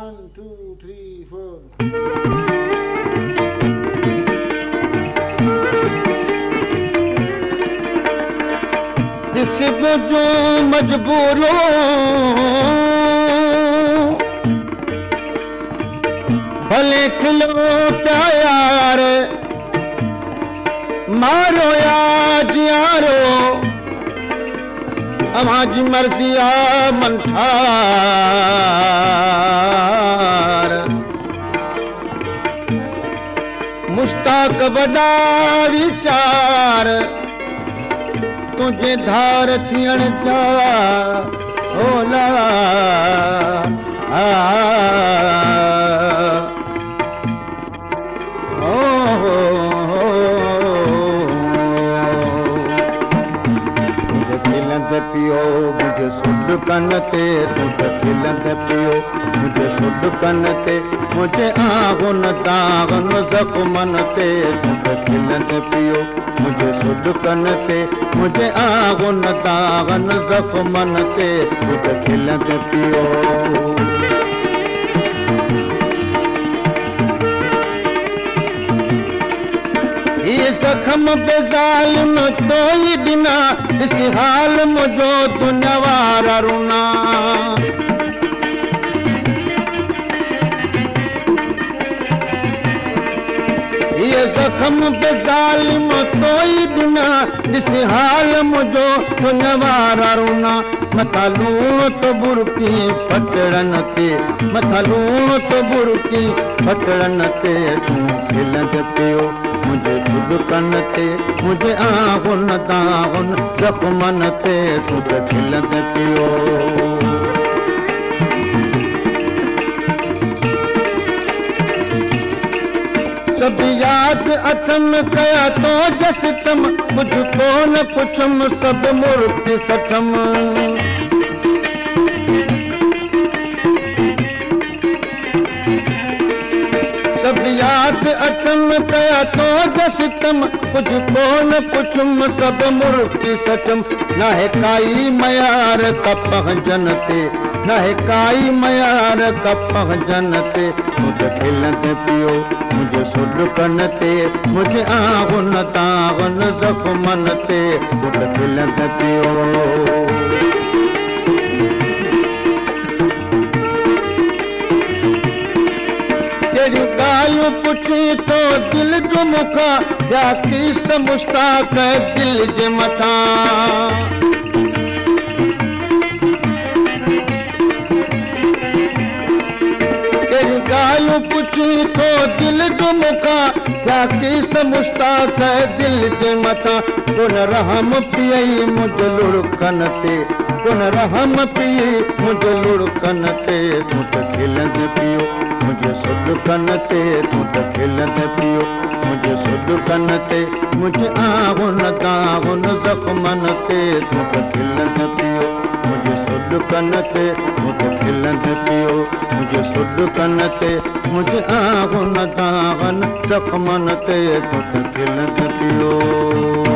1 2 3 4 इसब जो मजबूरो भले खिलो प्यार मारो यार यारो हमारी मर्जी आ मनठार मुश्ताक बड़ा विचार तुझे धार थियण जा होला पियो मुझे सुड कन ते तुझे खिलंद पियो मुझे सुड कन ते मुझे आगुन दागन जख्मन ते तुझे खिलंद पियो मुझे सुड कन ते मुझे आगुन दागन जख्मन ते तुझे खिलंद पियो जख्म बेजालिम तो ही बिना इस हाल मुझो दुनियावारा रुना ये जख्म बेजालिम तो ही बिना इस हाल मुझो दुनियावारा रुना मथा लूण तो बुरकी पटड़न ते मथा लूण तो बुरकी पटड़न ते तू खिलंद पियो मुझे खुद कन ते मुझे आगुन दागुन जख्मन ते तुझे खिलंद पियो सब याद अथम कया तो जसतम मुझको न पुछम सब मूर्ति सठम सब याद अथम कया तो जसतम मुझको न पुछम सब मूर्ति सठम न है काई मयार कपह जनते न है काई मयार कपह जनते मुझे खिलंद पियो मुझे सुड कन ते मुझे आगुन तागन जख्मन ते मुझे खिलंद पियो तेरी गायूं पुछी तो दिल जो मुखा या किस मुश्ताक दिल जे मथा गायूं पुछी तो दिल जो मुखा क्या किस मुश्ताक है दिल जे मथा कुन रहम पियई मुझ लुड़कन ते कुन रहम पियई मुझ लुड़कन ते तुझे खिलंद पियो मुझे सुड कन ते तुझे खिलंद पियो मुझे सुड कन ते मुझे आगुन दागुन जख्मन ते तुझे खिलंद पियो मुझे सुड कन ते मुझे खिलंद पियो मुझे सुड कन ते मुझे आगुन दागन जख्मन ते तुझे खिलंद पियो।